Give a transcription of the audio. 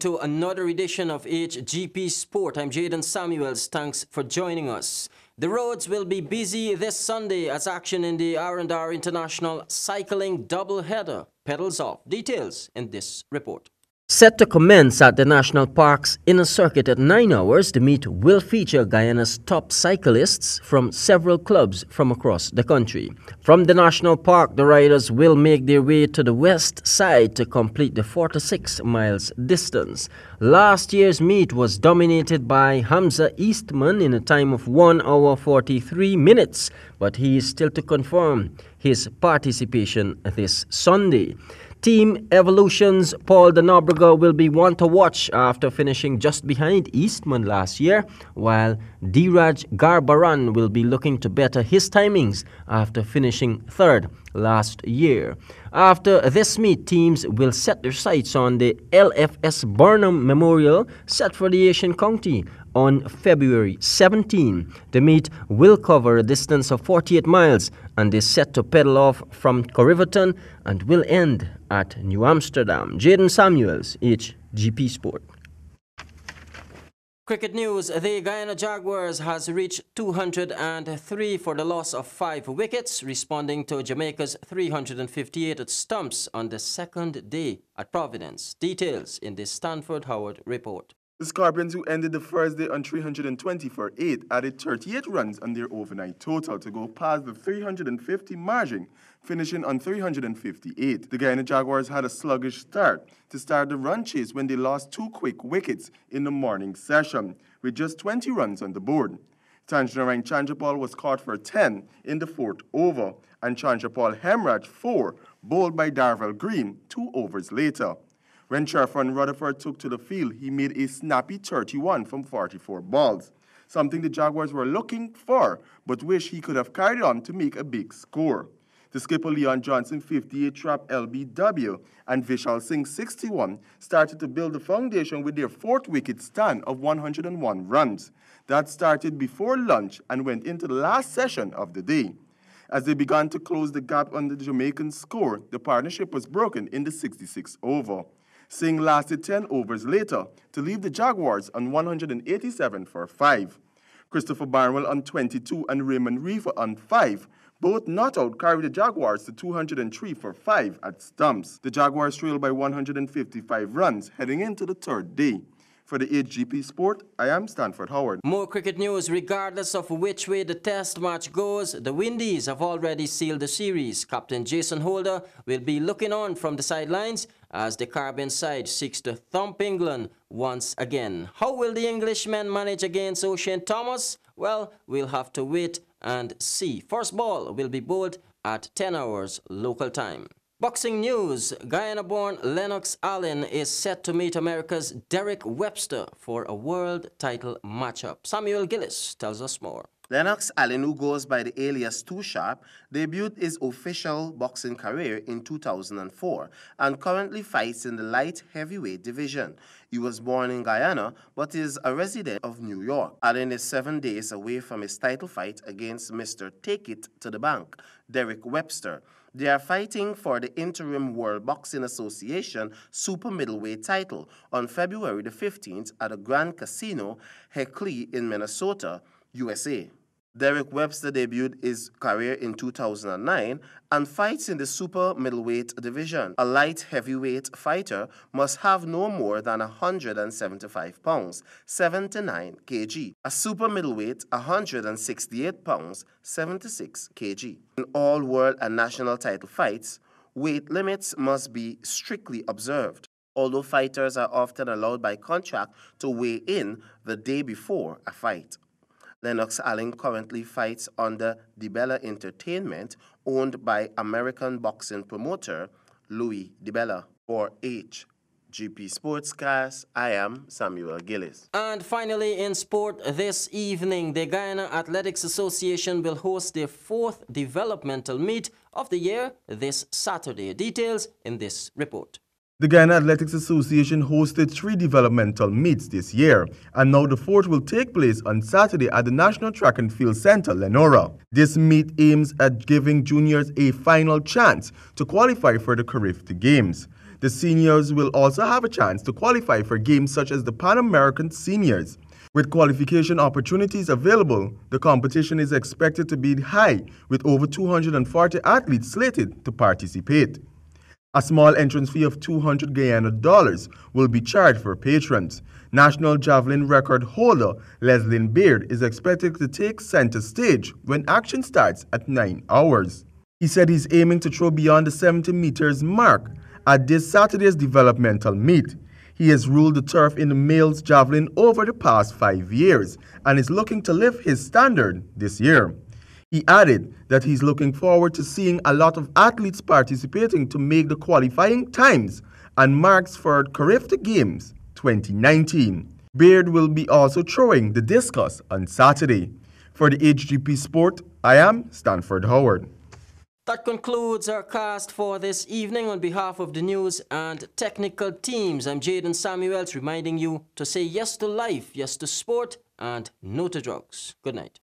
to another edition of Hgp Sport. I'm Jaden Samuels. Thanks for joining us. The roads will be busy this Sunday as action in the R&R International Cycling Doubleheader pedals off. Details in this report. Set to commence at the National Park's inner circuit at 9 hours, the meet will feature Guyana's top cyclists from several clubs from across the country. From the National Park, the riders will make their way to the west side to complete the 46 miles distance. Last year's meet was dominated by Hamza Eastman in a time of 1 hour 43 minutes, but he is still to confirm his participation this Sunday. Team Evolution's Paul de Nobrega will be one to watch after finishing just behind Eastman last year, while Dheeraj Garbaran will be looking to better his timings after finishing third last year. After this meet, teams will set their sights on the LFS Burnham Memorial set for the Asian County on February 17. The meet will cover a distance of 48 miles and is set to pedal off from Corriverton and will end at New Amsterdam. Jaden Samuels, Hgp Sport. Cricket news. The Guyana Jaguars has reached 203 for the loss of 5 wickets, responding to Jamaica's 358 at stumps on the second day at Providence. Details in this Stanford Howard report. The Scorpions, who ended the first day on 320 for 8, added 38 runs on their overnight total to go past the 350 margin, finishing on 358. The Guyana Jaguars had a sluggish start to start the run chase when they lost 2 quick wickets in the morning session, with just 20 runs on the board. Tanjanarang Chandrapal was caught for 10 in the 4th over, and Chandrapal Hemraj 4, bowled by Darvel Green 2 overs later. When Sherfan Rutherford took to the field, he made a snappy 31 from 44 balls, something the Jaguars were looking for, but wish he could have carried on to make a big score. The skipper Leon Johnson 58 trap LBW and Vishal Singh 61 started to build the foundation with their 4th wicket stand of 101 runs. That started before lunch and went into the last session of the day. As they began to close the gap on the Jamaican score, the partnership was broken in the 66th over. Singh lasted 10 overs later to leave the Jaguars on 187 for 5. Christopher Barnwell on 22 and Raymond Reefer on 5, both not out, carried the Jaguars to 203 for 5 at stumps. The Jaguars trailed by 155 runs heading into the 3rd day. For the Hgp Sport, I am Stanford Howard. More cricket news. Regardless of which way the test match goes, the Windies have already sealed the series. Captain Jason Holder will be looking on from the sidelines as the Caribbean side seeks to thump England once again. How will the Englishmen manage against Ocean Thomas? Well, we'll have to wait and see. First ball will be bowled at 10 hours local time. Boxing news. Guyana-born Lennox Allen is set to meet America's Derek Webster for a world title matchup. Samuel Gillis tells us more. Lennox Allen, who goes by the alias Too Sharp, debuted his official boxing career in 2004 and currently fights in the light heavyweight division. He was born in Guyana but is a resident of New York. Allen is 7 days away from his title fight against Mr. Take It to the Bank, Derek Webster. They are fighting for the interim World Boxing Association super middleweight title on February the 15th at the Grand Casino, Heckley in Minnesota, USA. Derek Webster debuted his career in 2009 and fights in the super middleweight division. A light heavyweight fighter must have no more than 175 pounds, 79 kg. A super middleweight, 168 pounds, 76 kg. In all world and national title fights, weight limits must be strictly observed, although fighters are often allowed by contract to weigh in the day before a fight. Lennox Allen currently fights under DiBella Entertainment, owned by American boxing promoter Louis DiBella. For Hgp Sportscast, I am Samuel Gillis. And finally, in sport this evening, the Guyana Athletics Association will host their 4th developmental meet of the year this Saturday. Details in this report. The Guyana Athletics Association hosted 3 developmental meets this year, and now the 4th will take place on Saturday at the National Track and Field Center, Lenora. This meet aims at giving juniors a final chance to qualify for the Carifta Games. The seniors will also have a chance to qualify for games such as the Pan American Seniors. With qualification opportunities available, the competition is expected to be high, with over 240 athletes slated to participate. A small entrance fee of $200 Guyana will be charged for patrons. National javelin record holder Leslyn Beard is expected to take center stage when action starts at 9 hours. He said he's aiming to throw beyond the 70 meters mark at this Saturday's developmental meet. He has ruled the turf in the male's javelin over the past 5 years and is looking to lift his standard this year. He added that he's looking forward to seeing a lot of athletes participating to make the qualifying times and marks for Hgptv Games 2019. Beard will be also throwing the discus on Saturday. For the HGP Sport, I am Stanford Howard. That concludes our cast for this evening. On behalf of the news and technical teams, I'm Jaden Samuels reminding you to say yes to life, yes to sport, and no to drugs. Good night.